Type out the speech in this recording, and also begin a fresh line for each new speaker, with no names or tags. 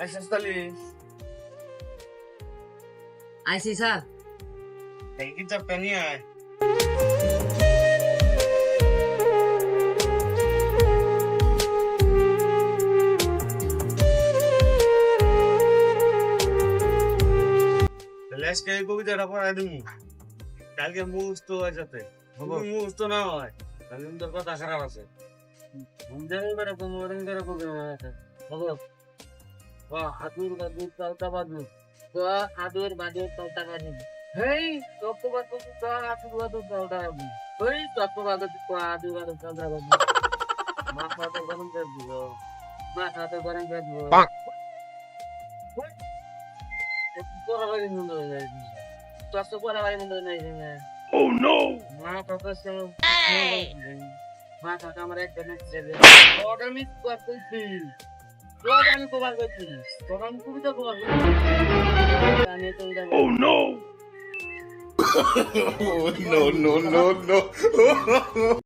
আইসা তালি
আইসি স্যার।
এই কি চাপটা নিয়ে আয়। আজকে এই কবিতাটা পড়াই দিবি, কালকে মুখস্থ হয়ে যাতে মুখস্থ না হয় তাহলে তোর কথা খারাপ আছে।
আদুর বাদুর পাল্টা বাদুর আদুর বাদুর পাল্টা বাদুর হেই তপ্প বাদুর আদুর বাদুর পাল্টা বাদুর হেই তপ্প বাদুর আদুর বাদুর পাল্টা বাদুর মাথা তো গরম করে দিব, মাথা তো গরম করে দিব। পড়াবাড়ি মন্দ হয়ে যায়, তোর তো পড়াবাড়ি মন্দ নাই না।
Oh no!
মাথা তো মাথাটা আমার একটা নেচে আমি করতেছি, আমি কবার করছি তোর আমি কবিতা কবার
Oh no! No, no, no, no.